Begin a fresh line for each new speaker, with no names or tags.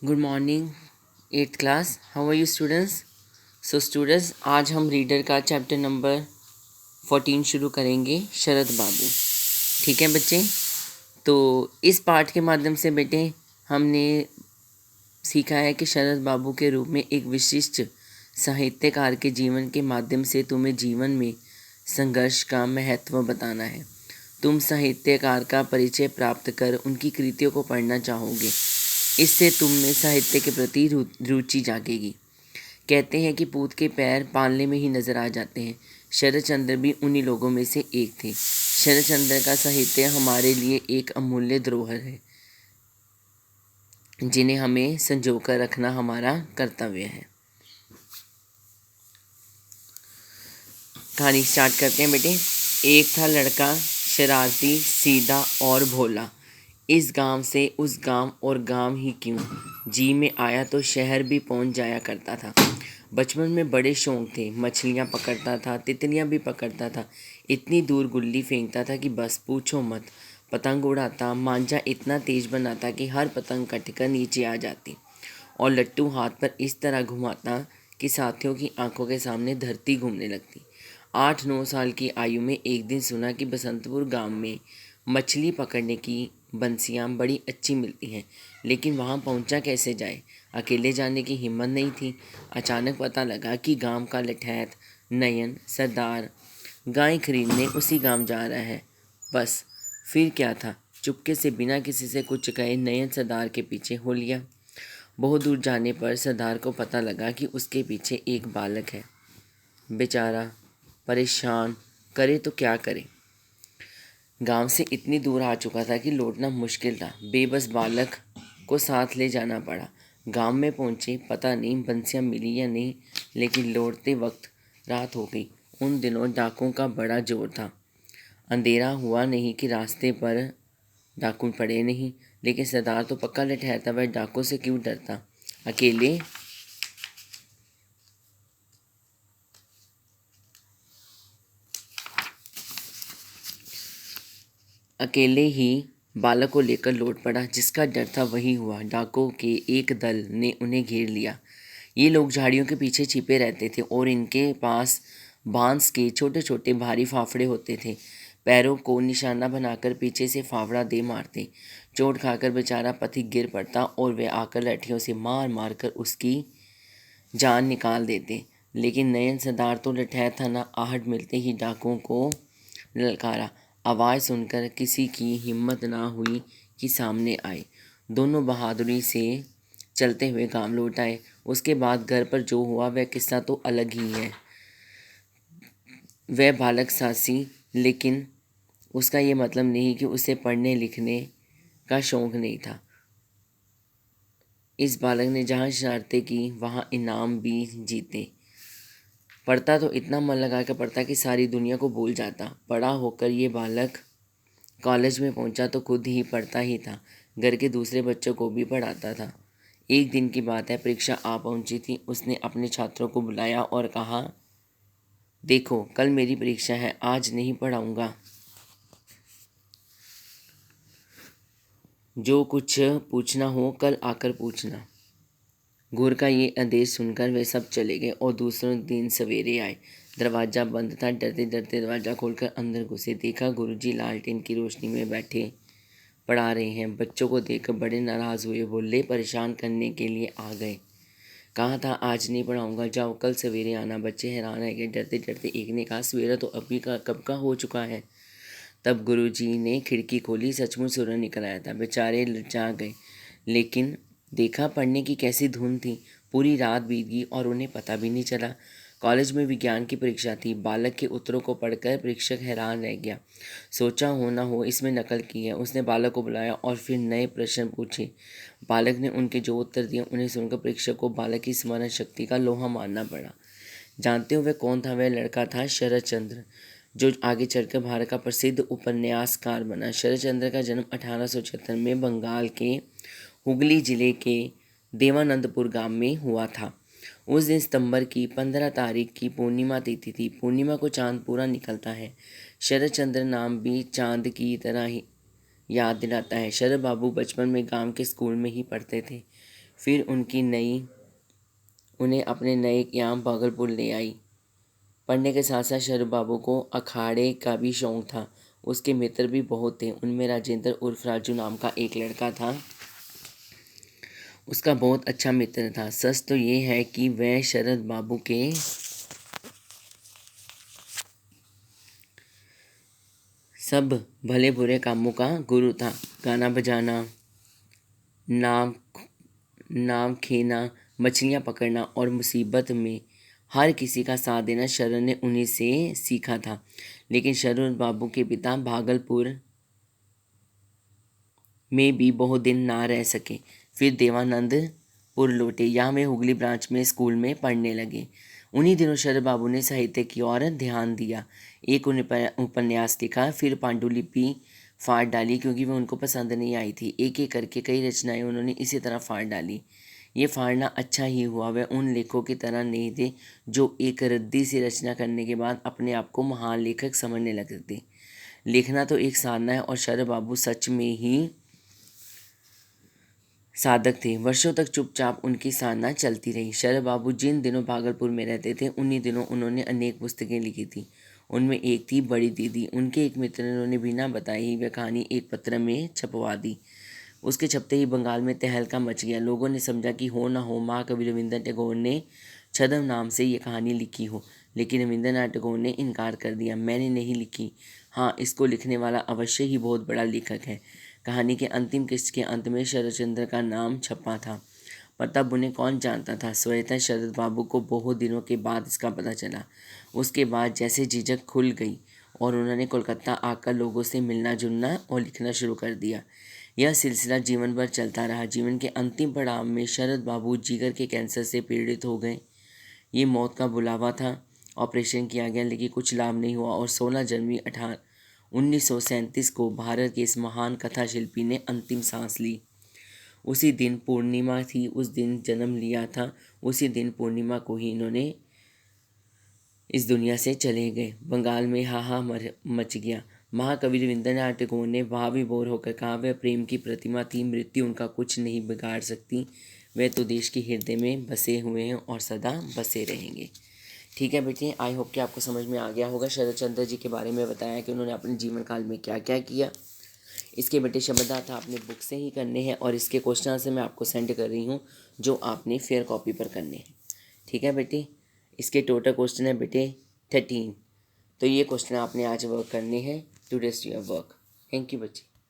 Good morning eighth class. How are you students? So students, आज हम reader का chapter number 14 शुरू करेंगे, शरद बाबू। ठीक है बच्चे? तो इस पाठ के माध्यम से बेटे हमने सीखा है कि शरद बाबू के रूप में एक विशिष्ट साहित्यकार के जीवन के माध्यम से तुम्हें जीवन में संघर्ष का महत्व बताना है। तुम साहित्यकार का परिचय प्राप्त कर उनकी कृतियों को पढ़ना चाहोगे। इससे तुम में साहित्य के प्रति रुचि जागेगी। कहते हैं कि पूत के पैर पालने में ही नजर आ जाते हैं। शरदचंद्र भी उन्हीं लोगों में से एक थे। शरदचंद्र का साहित्य हमारे लिए एक अमूल्य धरोहर है, जिन्हें हमें संजोकर रखना हमारा कर्तव्य है। कहानी स्टार्ट करते हैं बेटे। एक था लड़का, शरारती, सीधा और भोला। इस गांव से उस गांव और गांव ही क्यों, जी में आया तो शहर भी पहुंच जाया करता था। बचपन में बड़े शौक थे। मछलियां पकड़ता था, तितलियां भी पकड़ता था। इतनी दूर गुल्ली फेंकता था कि बस पूछो मत। पतंग उड़ाता, मांझा इतना तेज बनाता कि हर पतंग कटकर नीचे आ जाती, और लट्टू हाथ पर इस तरह घुमाता कि साथियों की आंखों के सामने धरती घूमने लगती। 8-9 साल की आयु में एक दिन सुना कि बसंतपुर गांव में मछली पकड़ने की बंसियां बड़ी अच्छी मिलती हैं, लेकिन वहां पहुंचा कैसे जाए। अकेले जाने की हिम्मत नहीं थी। अचानक पता लगा कि गांव का लठैत नयन सरदार गाय खरीदने उसी गांव जा रहा है। बस फिर क्या था, चुपके से बिना किसी से कुछ कहे नयन सरदार के पीछे हो लिया। बहुत दूर जाने पर सरदार को पता लगा कि उसके पीछे एक बालक है। बेचारा परेशान, करे तो क्या करे। गांव से इतनी दूर आ चुका था कि लौटना मुश्किल था। बेबस बालक को साथ ले जाना पड़ा। गांव में पहुंचे, पता नहीं बंसियां मिली या नहीं, लेकिन लौटते वक्त रात हो गई। उन दिनों डाकुओं का बड़ा जोर था। अंधेरा हुआ नहीं कि रास्ते पर डाकू पड़े नहीं, लेकिन सरदार तो पक्का ठहरता, वह डाकू से क्यों डरता। अकेले ही बालक को लेकर लौट पड़ा। जिसका डर था वही हुआ। डाकुओं के एक दल ने उन्हें घेर लिया। ये लोग झाड़ियों के पीछे छिपे रहते थे और इनके पास बांस के छोटे छोटे भारी फाफड़े होते थे। पैरों को निशाना बनाकर पीछे से फावड़ा दे मारते। चोट खाकर बेचारा पथिक गिर पड़ता और वे आकर लाठियों से मार मार कर उसकी जान निकाल देते। लेकिन नयन सरदार तो लठैत था ना। आहट मिलते ही डाकुओं को ललकारा। आवाज़ सुनकर किसी की हिम्मत ना हुई कि सामने आए। दोनों बहादुरी से चलते हुए गांव लौट आए। उसके बाद घर पर जो हुआ वह किस्सा तो अलग ही है। वह बालक साहसी, लेकिन उसका ये मतलब नहीं कि उसे पढ़ने लिखने का शौक नहीं था। इस बालक ने जहाँ शरारतें की वहाँ इनाम भी जीते। पढ़ता तो इतना मन लगा कर पढ़ता कि सारी दुनिया को भूल जाता। बड़ा होकर ये बालक कॉलेज में पहुंचा तो खुद ही पढ़ता ही था, घर के दूसरे बच्चों को भी पढ़ाता था। एक दिन की बात है, परीक्षा आ पहुंची थी। उसने अपने छात्रों को बुलाया और कहा, देखो कल मेरी परीक्षा है, आज नहीं पढ़ाऊंगा। जो कुछ पूछना हो कल आकर पूछना। गुरु का ये आदेश सुनकर वे सब चले गए और दूसरे दिन सवेरे आए। दरवाज़ा बंद था। डरते डरते दरवाज़ा खोलकर अंदर घुसे। देखा गुरुजी लालटेन की रोशनी में बैठे पढ़ा रहे हैं। बच्चों को देखकर बड़े नाराज़ हुए। बोले, परेशान करने के लिए आ गए। कहा था आज नहीं पढ़ाऊंगा, जाओ कल सवेरे आना। बच्चे हैरान रह गए। डरते डरते एक ने कहा, सवेरा तो अभी का कब का हो चुका है। तब गुरुजी ने खिड़की खोली। सचमुच सूरज निकल आया था। बेचारे लजा गए, लेकिन देखा पढ़ने की कैसी धुन थी। पूरी रात बीत गई और उन्हें पता भी नहीं चला। कॉलेज में विज्ञान की परीक्षा थी। बालक के उत्तरों को पढ़कर परीक्षक हैरान रह गया। सोचा हो ना हो इसमें नकल की है। उसने बालक को बुलाया और फिर नए प्रश्न पूछे। बालक ने उनके जो उत्तर दिए उन्हें सुनकर परीक्षक को बालक की स्मरण शक्ति का लोहा मानना पड़ा। जानते हो वह कौन था? वह लड़का था शरदचंद्र, जो आगे चलकर भारत का प्रसिद्ध उपन्यासकार बना। शरदचंद्र का जन्म 1876 में बंगाल के हुगली जिले के देवानंदपुर गांव में हुआ था। उस दिन सितंबर की 15 तारीख की पूर्णिमा तिथि थी। पूर्णिमा को चांद पूरा निकलता है। शरदचंद्र नाम भी चांद की तरह ही याद दिलाता है। शरद बाबू बचपन में गांव के स्कूल में ही पढ़ते थे। फिर उन्हें अपने नए यहाँ भागलपुर ले आई। पढ़ने के साथ साथ शरद बाबू को अखाड़े का भी शौक था। उसके मित्र भी बहुत थे। उनमें राजेंद्र उर्फ राजू नाम का एक लड़का था। उसका बहुत अच्छा मित्र था। सच तो ये है कि वह शरद बाबू के सब भले बुरे कामों का गुरु था। गाना बजाना, नाव नाव खेना, मछलियाँ पकड़ना और मुसीबत में हर किसी का साथ देना शरद ने उन्हीं से सीखा था। लेकिन शरद बाबू के पिता भागलपुर में भी बहुत दिन ना रह सके। फिर देवानंदपुर लौटे। यहाँ वे हुगली ब्रांच में स्कूल में पढ़ने लगे। उन्हीं दिनों शरद बाबू ने साहित्य की ओर ध्यान दिया। एक उपन्यास लिखा, फिर पांडुलिपि फाड़ डाली क्योंकि वह उनको पसंद नहीं आई थी। एक एक करके कई रचनाएं उन्होंने इसी तरह फाड़ डाली। ये फाड़ना अच्छा ही हुआ। वह उन लेखकों की तरह नहीं थे जो एक रद्दी सी रचना करने के बाद अपने आप को महान लेखक समझने लगते थे। लिखना तो एक साधना है और शरद बाबू सच में ही साधक थे। वर्षों तक चुपचाप उनकी साधना चलती रही। शरद बाबू जिन दिनों भागलपुर में रहते थे उन्हीं दिनों उन्होंने अनेक पुस्तकें लिखी थी। उनमें एक थी बड़ी दीदी। उनके एक मित्र ने उन्हें बिना बताए ही वह कहानी एक पत्र में छपवा दी। उसके छपते ही बंगाल में तहलका मच गया। लोगों ने समझा कि हो ना हो महाकवि रविंद्रनाथ टैगोर ने छद्म नाम से ये कहानी लिखी हो। लेकिन रविंद्रनाथ टैगोर ने इनकार कर दिया। मैंने नहीं लिखी। हाँ, इसको लिखने वाला अवश्य ही बहुत बड़ा लेखक है। कहानी के अंतिम किस्त के अंत में शरदचंद्र का नाम छपा था, पर तब उन्हें कौन जानता था। स्वतः शरद बाबू को बहुत दिनों के बाद इसका पता चला। उसके बाद जैसे झिझक खुल गई और उन्होंने कोलकाता आकर लोगों से मिलना जुलना और लिखना शुरू कर दिया। यह सिलसिला जीवन भर चलता रहा। जीवन के अंतिम पड़ाव में शरद बाबू जिगर के कैंसर से पीड़ित हो गए। ये मौत का बुलावा था। ऑपरेशन किया गया लेकिन कुछ लाभ नहीं हुआ और 16 जनवरी 1937 को भारत के इस महान कथा शिल्पी ने अंतिम सांस ली। उसी दिन पूर्णिमा थी। उस दिन जन्म लिया था। उसी दिन पूर्णिमा को ही इन्होंने इस दुनिया से चले गए। बंगाल में हाहा मच गया। महाकवि रविंद्रनाथ टैगोर ने भाव विभोर होकर कहा, वह प्रेम की प्रतिमा थी, मृत्यु उनका कुछ नहीं बिगाड़ सकती। वह तो देश के हृदय में बसे हुए हैं और सदा बसे रहेंगे। ठीक है बेटे, आई होप कि आपको समझ में आ गया होगा। शरद चंद्र जी के बारे में बताया कि उन्होंने अपने जीवन काल में क्या क्या किया। इसके बेटे शब्दार्थ आपने बुक से ही करने हैं और इसके क्वेश्चन आंसर मैं आपको सेंड कर रही हूँ जो आपने फेयर कॉपी पर करने हैं। ठीक है बेटे, इसके टोटल क्वेश्चन है बेटे 13। तो ये क्वेश्चन आपने आज वर्क करने हैं to rest your work. Thank you बच्चे।